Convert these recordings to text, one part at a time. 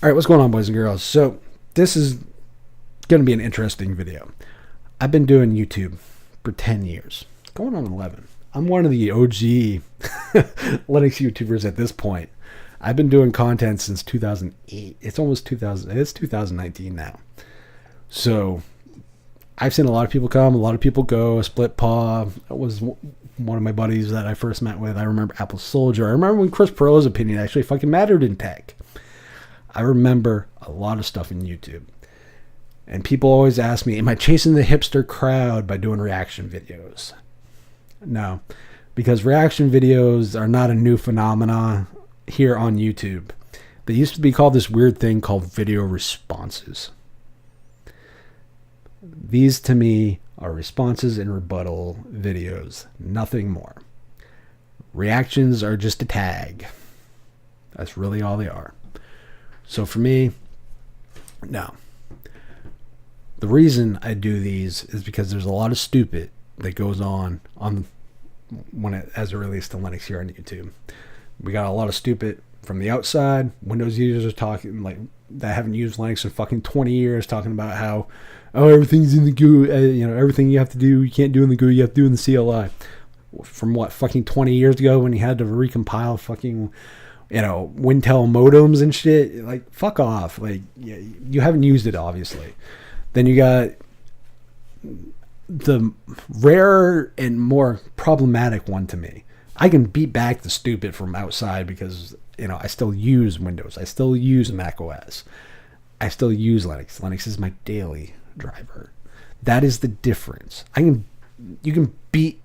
All right, what's going on, boys and girls? So this is going to be an interesting video. I've been doing YouTube for 10 years, going on 11. I'm one of the OG Linux YouTubers at this point. I've been doing content since 2008. It's almost 2000. It's 2019 now. So I've seen a lot of people come, a lot of people go. Split Paw was one of my buddies that I first met with. I remember Apple Soldier. I remember when Chris Perot's opinion actually fucking mattered in tech. I remember a lot of stuff in YouTube. And people always ask me, am I chasing the hipster crowd by doing reaction videos? No, because reaction videos are not a new phenomenon here on YouTube. They used to be called this weird thing called video responses. These to me are responses and rebuttal videos, nothing more. Reactions are just a tag. That's really all they are. So for me, no. The reason I do these is because there's a lot of stupid that goes on when as it relates to Linux here on YouTube. We got a lot of stupid from the outside. Windows users are talking like that haven't used Linux in fucking 20 years, talking about how everything's in the GUI. Everything you have to do, you can't do in the GUI, you have to do in the CLI. From what, fucking 20 years ago when you had to recompile fucking Wintel modems and shit. Like, fuck off. Like, you haven't used it, obviously. Then you got the rare and more problematic one to me. I can beat back the stupid from outside because, I still use Windows. I still use Mac OS. I still use Linux. Linux is my daily driver. That is the difference. You can beat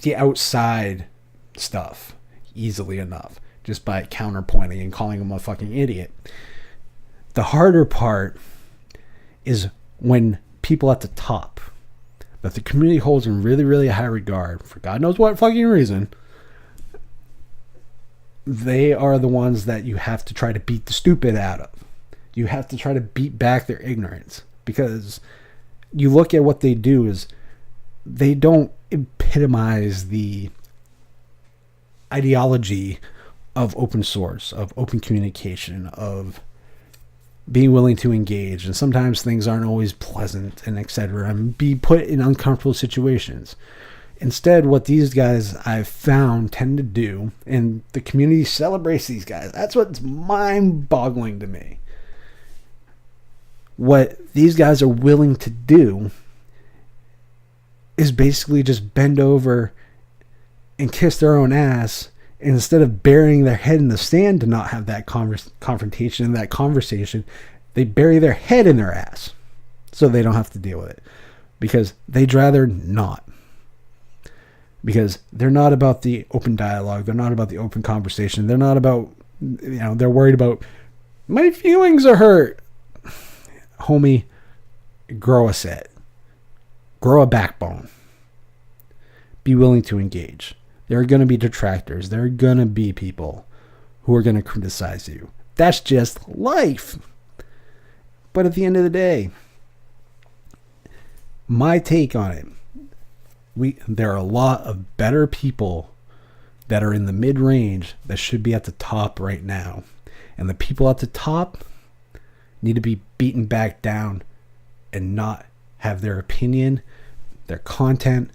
the outside stuff easily enough just by counterpointing and calling them a fucking idiot. The harder part is when people at the top that the community holds in really, really high regard for God knows what fucking reason, they are the ones that you have to try to beat the stupid out of. You have to try to beat back their ignorance, because you look at what they do is they don't epitomize the ideology of open source, of open communication, of being willing to engage. And sometimes things aren't always pleasant and etc. and be put in uncomfortable situations. Instead, what these guys I've found tend to do, and the community celebrates these guys. That's what's mind-boggling to me. What these guys are willing to do is basically just bend over and kiss their own ass. And instead of burying their head in the sand to not have that confrontation and that conversation, they bury their head in their ass so they don't have to deal with it, because they'd rather not. Because they're not about the open dialogue. They're not about the open conversation. They're not about, they're worried about, my feelings are hurt. Homie, grow a set. Grow a backbone. Be willing to engage. There are going to be detractors. There are going to be people who are going to criticize you. That's just life. But at the end of the day, my take on it, there are a lot of better people that are in the mid-range that should be at the top right now. And the people at the top need to be beaten back down and not have their opinion, their content,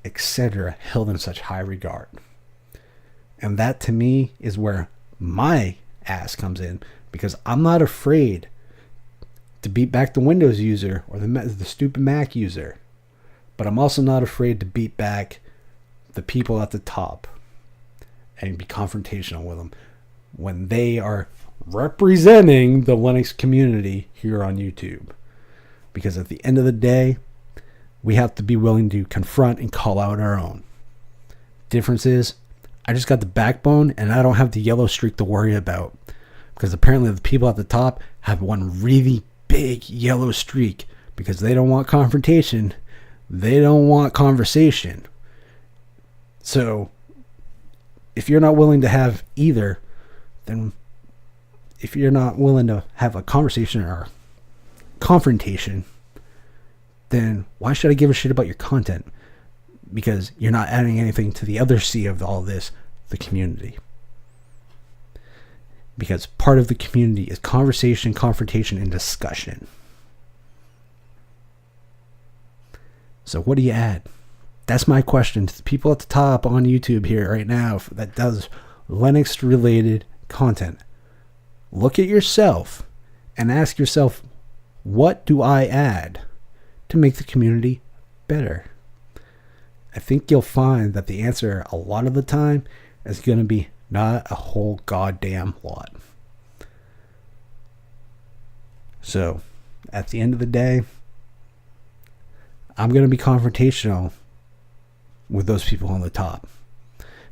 etc. held in such high regard. And that to me is where my ass comes in, because I'm not afraid to beat back the Windows user or the stupid Mac user, but I'm also not afraid to beat back the people at the top and be confrontational with them when they are representing the Linux community here on YouTube. Because at the end of the day, we have to be willing to confront and call out our own. Difference is, I just got the backbone and I don't have the yellow streak to worry about. Because apparently the people at the top have one really big yellow streak, because they don't want confrontation. They don't want conversation. So if you're not willing to have either, then if you're not willing to have a conversation or confrontation, then why should I give a shit about your content? Because you're not adding anything to the other C of all this, the community. Because part of the community is conversation, confrontation, and discussion. So what do you add? That's my question to the people at the top on YouTube here right now that does Linux related content. Look at yourself and ask yourself, what do I add to make the community better? I think you'll find that the answer a lot of the time is going to be not a whole goddamn lot. So, at the end of the day, I'm going to be confrontational with those people on the top.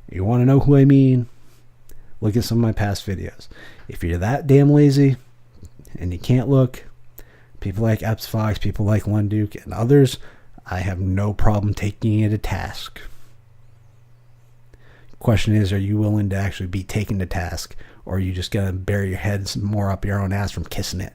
You want to know who I mean? Look at some of my past videos. If you're that damn lazy and you can't look, people like Epps Fox, people like Lunduke, and others, I have no problem taking you to task. Question is, are you willing to actually be taken to task, or are you just going to bury your heads more up your own ass from kissing it?